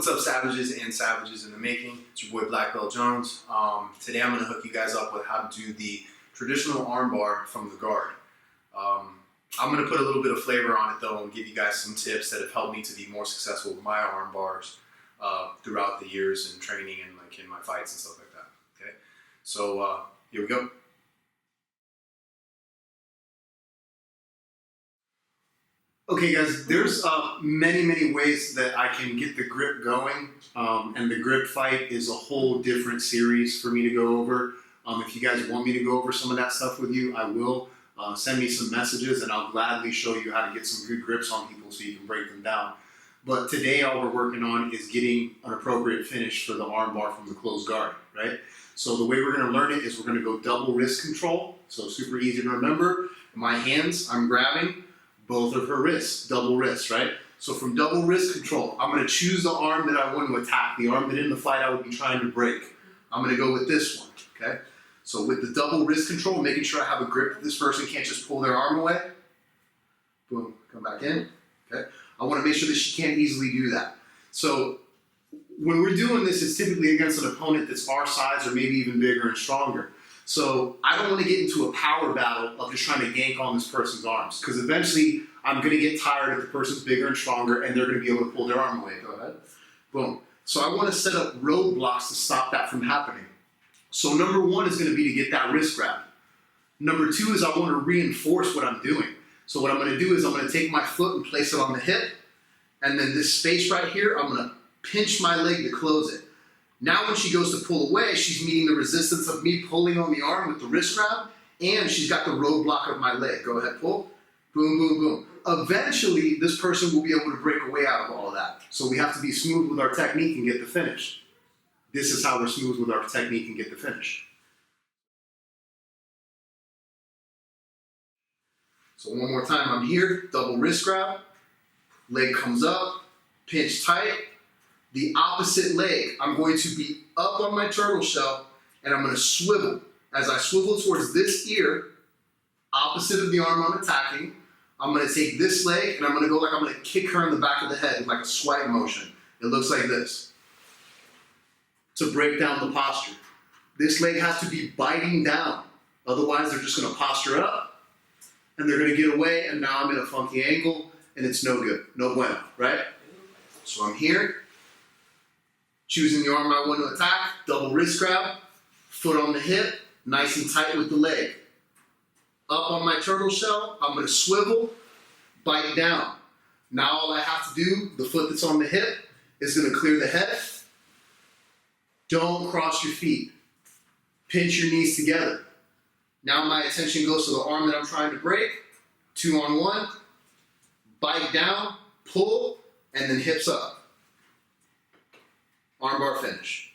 What's up, savages and savages in the making? It's your boy BlackBelt Jones. Today I'm going to hook you guys up with how to do the traditional armbar from the guard. I'm going to put a little bit of flavor on it though and give you guys some tips that have helped me to be more successful with my arm bars throughout the years in training and like in my fights and stuff like that. Okay, so here we go. Okay guys, there's many ways that I can get the grip going, and the grip fight is a whole different series for me to go over. If you guys want me to go over some of that stuff with you, I will. Send me some messages and I'll gladly show you how to get some good grips on people so you can break them down. But today all we're working on is getting an appropriate finish for the armbar from the closed guard, right? So the way we're going to learn it is we're going to go double wrist control, so super easy to remember. In my hands, I'm grabbing both of her wrists, double wrists, right? So from double wrist control, I'm going to choose the arm that I want to attack, the arm that in the fight I would be trying to break. I'm going to go with this one, okay? So with the double wrist control, making sure I have a grip, this person can't just pull their arm away. Boom, come back in, okay? I want to make sure that she can't easily do that. So when we're doing this, it's typically against an opponent that's our size or maybe even bigger and stronger. So I don't want to get into a power battle of just trying to gank on this person's arms, because eventually I'm going to get tired if the person's bigger and stronger and they're going to be able to pull their arm away. Go ahead. Boom. So I want to set up roadblocks to stop that from happening. So number one is going to be to get that wrist grab. Number two is I want to reinforce what I'm doing. So what I'm going to do is I'm going to take my foot and place it on the hip, and then this space right here, I'm going to pinch my leg to close it. Now when she goes to pull away, she's meeting the resistance of me pulling on the arm with the wrist grab, and she's got the roadblock of my leg. Go ahead, pull. Boom, boom, boom. Eventually, this person will be able to break away out of all of that. So we have to be smooth with our technique and get the finish. This is how we're smooth with our technique and get the finish. So one more time, I'm here, double wrist grab, leg comes up, pinch tight. The opposite leg, I'm going to be up on my turtle shell and I'm going to swivel. As I swivel towards this ear, opposite of the arm I'm attacking, I'm going to take this leg and I'm going to go like I'm going to kick her in the back of the head like a swipe motion. It looks like this. To break down the posture. This leg has to be biting down. Otherwise, they're just going to posture up and they're going to get away, and now I'm in a funky angle and it's no good. No bueno, right? So I'm here. Choosing the arm I want to attack, double wrist grab, foot on the hip, nice and tight with the leg. Up on my turtle shell, I'm going to swivel, bite down. Now all I have to do, the foot that's on the hip, is going to clear the head. Don't cross your feet. Pinch your knees together. Now my attention goes to the arm that I'm trying to break. 2-on-1, bite down, pull, and then hips up. Armbar finish.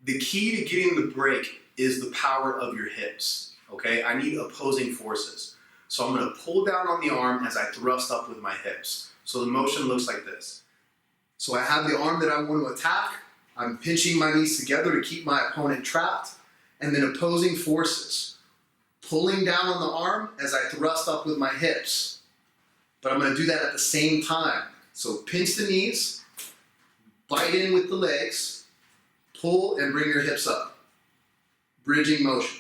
The key to getting the break is the power of your hips, okay? I need opposing forces. So I'm going to pull down on the arm as I thrust up with my hips. So the motion looks like this. So I have the arm that I want to attack. I'm pinching my knees together to keep my opponent trapped, and then opposing forces. Pulling down on the arm as I thrust up with my hips. But I'm going to do that at the same time. So pinch the knees, bite in with the legs, pull and bring your hips up. Bridging motion.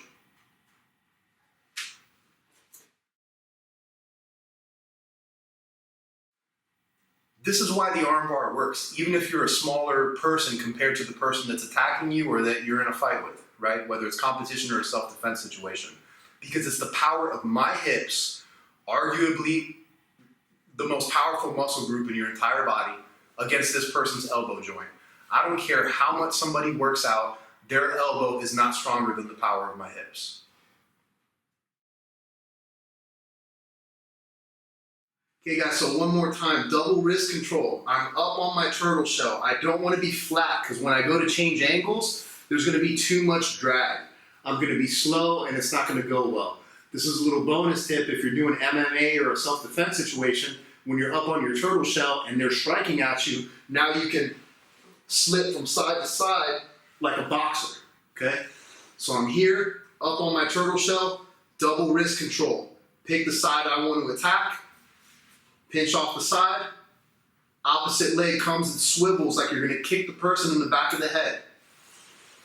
This is why the armbar works, even if you're a smaller person compared to the person that's attacking you or that you're in a fight with, right? Whether it's competition or a self-defense situation. Because it's the power of my hips, arguably the most powerful muscle group in your entire body, against this person's elbow joint. I don't care how much somebody works out, their elbow is not stronger than the power of my hips. Okay guys, so one more time, double wrist control. I'm up on my turtle shell. I don't want to be flat, because when I go to change angles, there's going to be too much drag. I'm going to be slow and it's not going to go well. This is a little bonus tip if you're doing MMA or a self-defense situation. When you're up on your turtle shell and they're striking at you, now you can slip from side to side like a boxer, okay? So I'm here, up on my turtle shell, double wrist control. Pick the side I want to attack, Pinch off the side. Opposite leg comes and swivels like you're going to kick the person in the back of the head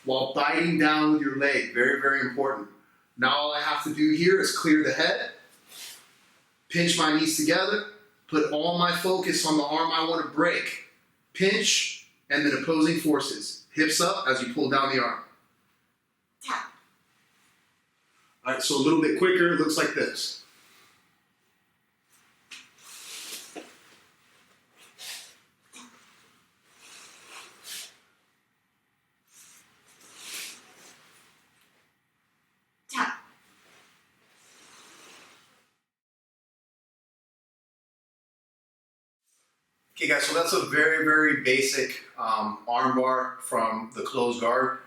while biting down with your leg. Very, very important. Now all I have to do here is clear the head, pinch my knees together, put all my focus on the arm I want to break. Pinch, and then opposing forces. Hips up as you pull down the arm. Tap. All right, so a little bit quicker, it looks like this. Tap. Okay guys, so that's a very, very basic armbar from the closed guard.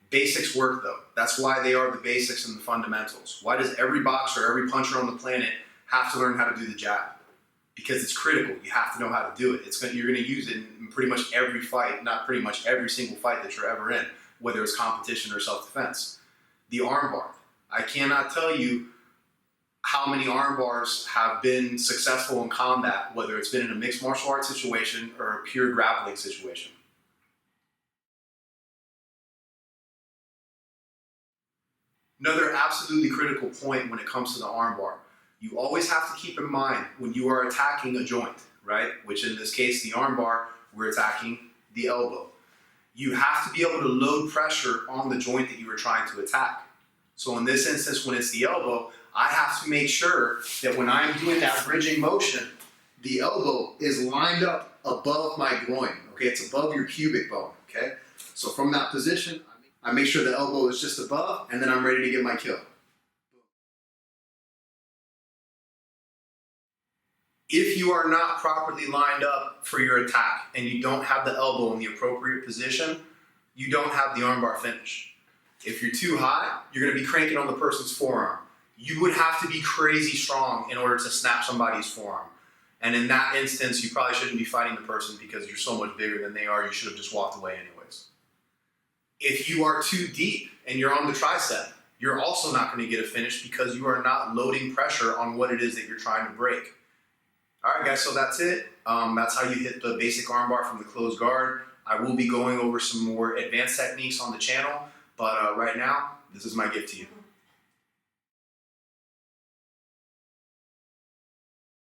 Basics work though. That's why they are the basics and the fundamentals. Why does every boxer, every puncher on the planet have to learn how to do the jab? Because it's critical. You have to know how to do it. You're going to use it in pretty much every fight, not pretty much every single fight that you're ever in, whether it's competition or self-defense. The armbar. I cannot tell you how many arm bars have been successful in combat, whether it's been in a mixed martial arts situation or a pure grappling situation. Another absolutely critical point when it comes to the arm bar, you always have to keep in mind when you are attacking a joint, right? Which in this case, the arm bar, we're attacking the elbow. You have to be able to load pressure on the joint that you are trying to attack. So in this instance, when it's the elbow, I have to make sure that when I'm doing that bridging motion, the elbow is lined up above my groin, okay? It's above your pubic bone, okay? So from that position, I make sure the elbow is just above, and then I'm ready to get my kill. If you are not properly lined up for your attack and you don't have the elbow in the appropriate position, you don't have the armbar finish. If you're too high, you're going to be cranking on the person's forearm. You would have to be crazy strong in order to snap somebody's forearm. And in that instance, you probably shouldn't be fighting the person because you're so much bigger than they are. You should have just walked away anyways. If you are too deep and you're on the tricep, you're also not going to get a finish because you are not loading pressure on what it is that you're trying to break. All right, guys, so that's it. That's how you hit the basic armbar from the closed guard. I will be going over some more advanced techniques on the channel, but right now, this is my gift to you.